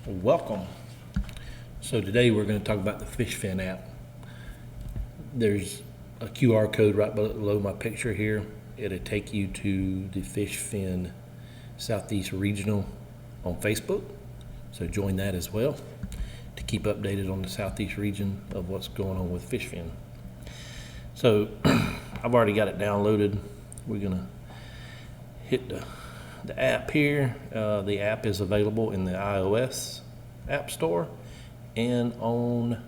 Welcome. So today we're going to talk about the FishFin app. There's a QR code right below my picture here. It'll take you to the FishFin Southeast Regional on Facebook. So join that as well to keep updated on the Southeast region of what's going on with FishFin. So I've already got it downloaded. We're going to hit the app here. The app is available in the iOS App Store and on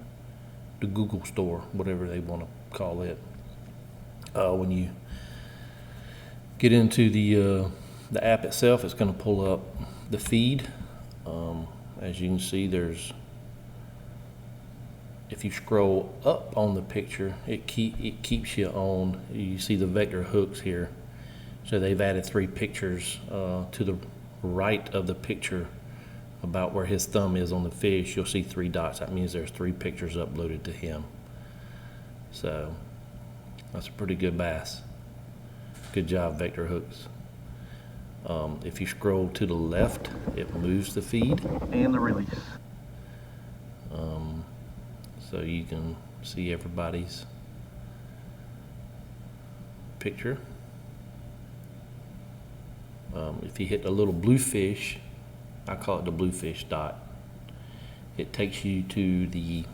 the Google Store, whatever they want to call it. When you get into the app itself, it's going to pull up the feed. As you can see, if you scroll up on the picture, it keeps you on. You see the vector hooks here. So they've added 3 pictures to the right of the picture about where his thumb is on the fish. You'll see 3 dots. That means there's 3 pictures uploaded to him. So that's a pretty good bass. Good job, vector hooks. If you scroll to the left, it moves the feed and the release. So you can see everybody's picture. If you hit the little blue fish, I call it the blue fish dot, it takes you to the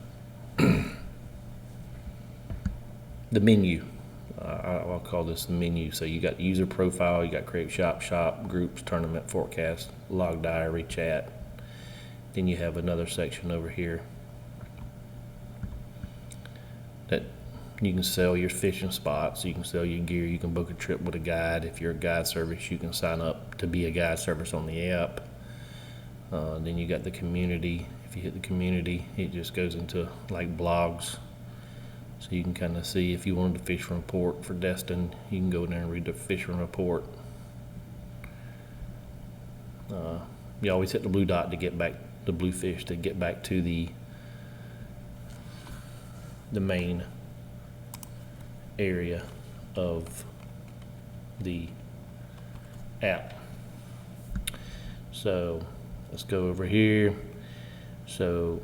the menu. I'll call this the menu. So you got user profile, you got create shop, groups, tournament, forecast, log diary, chat. Then you have another section over here that you can sell your fishing spots, you can sell your gear, you can book a trip with a guide. If you're a guide service, you can sign up to be a guide service on the app. Then you got the community. If you hit the community, it just goes into like blogs. So you can kind of see if you wanted to fish report for Destin, you can go in there and read the fishing report. You always hit the blue dot to get back, the blue fish to get back to the main area of the app. So let's go over here. So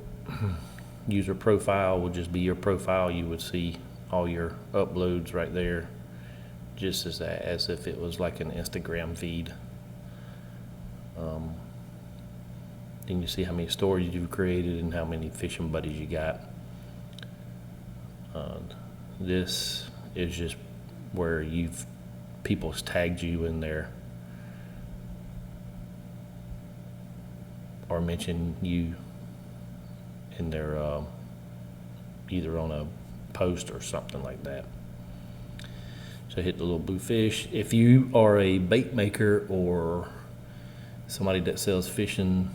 user profile will just be your profile. You would see all your uploads right there, just as if it was like an Instagram feed. Then you see how many stories you've created and how many fishing buddies you got. This is just where people's tagged you in there or mentioned you in their either on a post or something like that. So hit the little blue fish. If you are a bait maker or somebody that sells fishing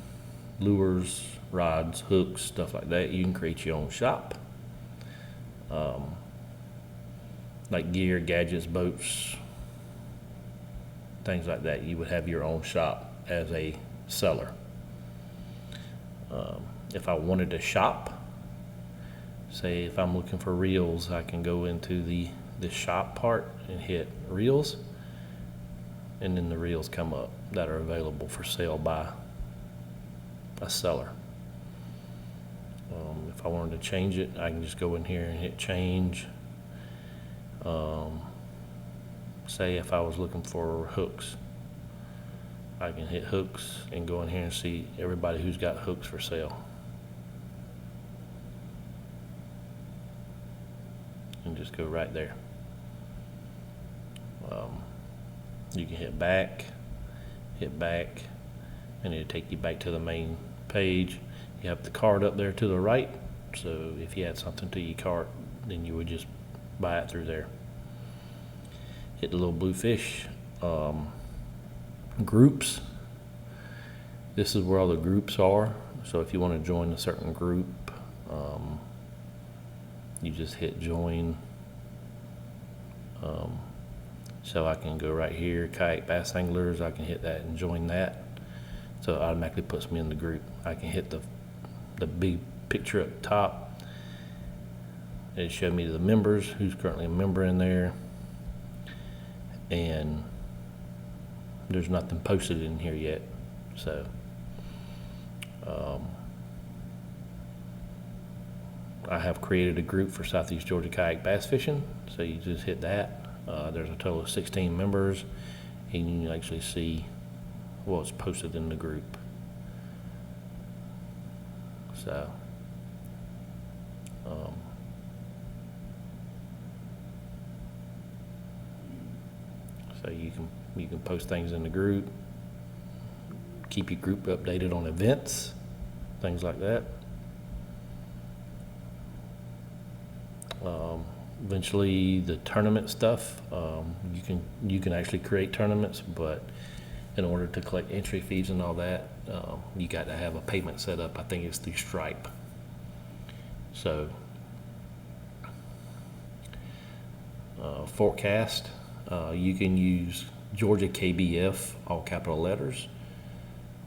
lures, rods, hooks, stuff like that, you can create your own shop. Like gear, gadgets, boats, things like that. You would have your own shop as a seller. If I wanted to shop, say if I'm looking for reels, I can go into the shop part and hit reels, and then the reels come up that are available for sale by a seller. If I wanted to change it, I can just go in here and hit change. Say if I was looking for hooks, I can hit hooks and go in here and see everybody who's got hooks for sale. And just go right there. You can hit back, and it'll take you back to the main page. You have the cart up there to the right, so if you add something to your cart, then you would just buy it through there. Hit the little blue fish. Groups. This is where all the groups are. So if you want to join a certain group, you just hit join. So I can go right here, kayak bass anglers. I can hit that and join that. So it automatically puts me in the group. I can hit the big picture up top. It showed me the members, who's currently a member in there. And there's nothing posted in here yet. So I have created a group for Southeast Georgia kayak bass fishing, so you just hit that. There's a total of 16 members, and you can actually see what's posted in the group. So you can post things in the group, keep your group updated on events, things like that. Eventually the tournament stuff, you can actually create tournaments, but in order to collect entry fees and all that, you got to have a payment set up. I think it's through Stripe. So forecast, you can use Georgia KBF, all capital letters,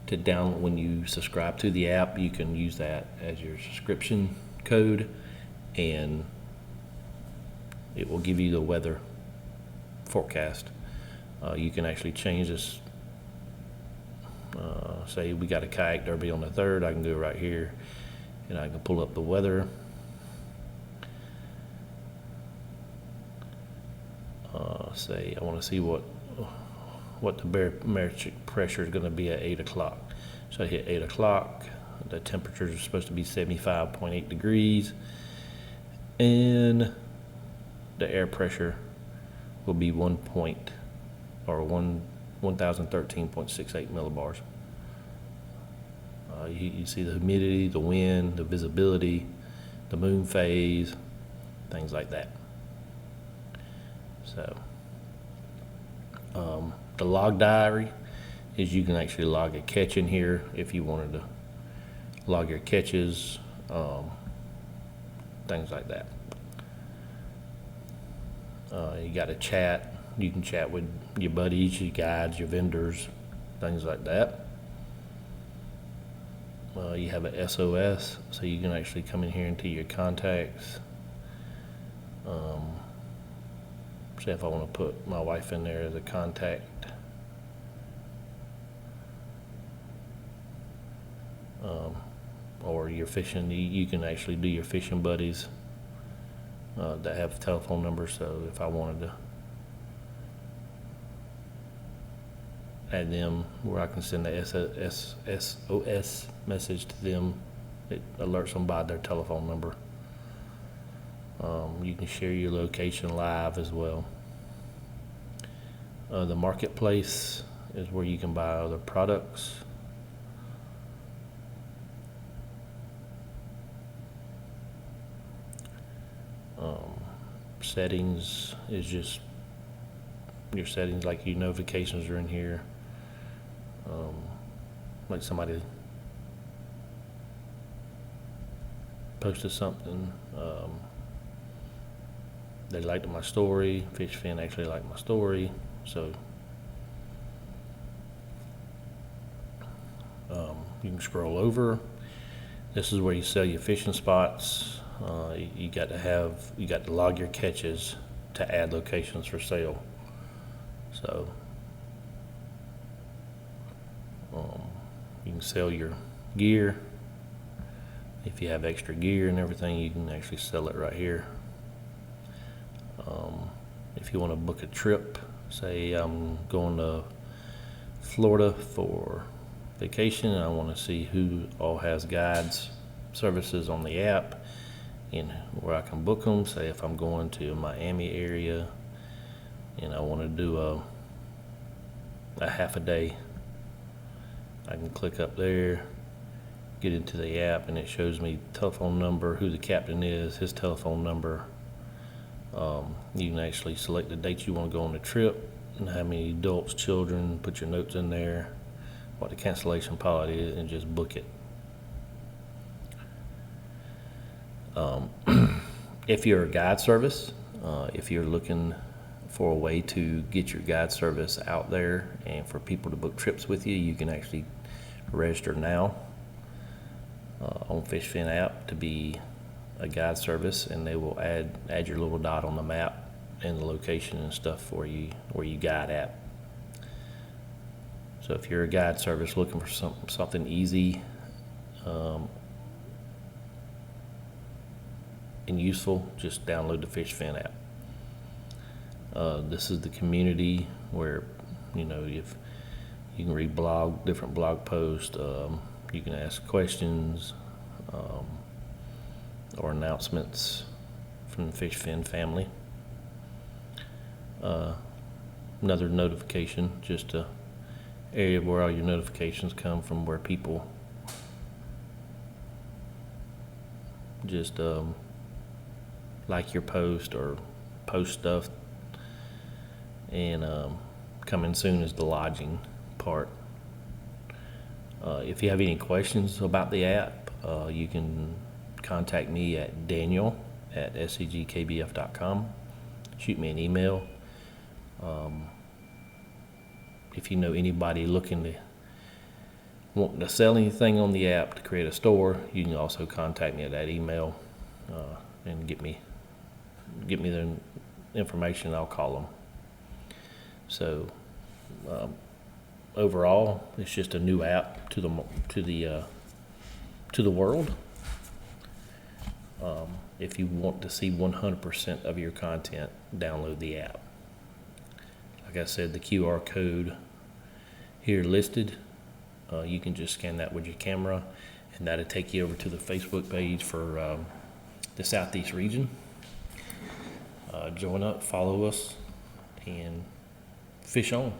to download. When you subscribe to the app, you can use that as your subscription code, and it will give you the weather forecast. You can actually change this. Say we got a kayak derby on the 3rd, I can go right here and I can pull up the weather. Say I want to see what the barometric pressure is going to be at 8 o'clock. So I hit 8 o'clock. The temperatures are supposed to be 75.8 degrees, and the air pressure will be 1013.68 millibars. You see the humidity, the wind, the visibility, the moon phase, things like that. So the log diary is you can actually log a catch in here if you wanted to log your catches, things like that. You got a chat. You can chat with your buddies, your guides, your vendors, things like that. You have a SOS, so you can actually come in here into your contacts. Say if I want to put my wife in there as a contact. Or your fishing, you can actually do your fishing buddies that have telephone numbers. So if I wanted to add them, where I can send the SOS message to them, it alerts them by their telephone number. You can share your location live as well. The marketplace is where you can buy other products. Settings is just your settings, like your notifications are in here. Like somebody posted something, they liked my story. FishFin actually liked my story, so you can scroll over. This is where you sell your fishing spots. You got to log your catches to add locations for sale. So you can sell your gear. If you have extra gear and everything, you can actually sell it right here. If you want to book a trip, say I'm going to Florida for vacation and I want to see who all has guides services on the app and where I can book them. Say if I'm going to Miami area and I want to do a half a day, I can click up there, get into the app, and it shows me telephone number, who the captain is, his telephone number. You can actually select the dates you want to go on the trip and how many adults, children, put your notes in there, what the cancellation policy is, and just book it. If you're a guide service, if you're looking for a way to get your guide service out there and for people to book trips with you, you can actually register now on FishFin App to be a guide service, and they will add your little dot on the map and the location and stuff for you where you guide at. So if you're a guide service looking for something easy, and useful, just download the FishFin app. This is the community where, if you can read different blog posts, you can ask questions, or announcements from the FishFin family. Another notification, just a area where all your notifications come from, where people just like your post or post stuff. And coming soon is the lodging part. If you have any questions about the app, you can contact me at daniel@scgkbf.com. Shoot me an email. If you know anybody wanting to sell anything on the app to create a store, you can also contact me at that email and get me their information. I'll call them. So overall, it's just a new app to the world. If you want to see 100% of your content, download the app. Like I said, the QR code here listed, you can just scan that with your camera, and that'll take you over to the Facebook page for the Southeast region. Join up, follow us, and fish on.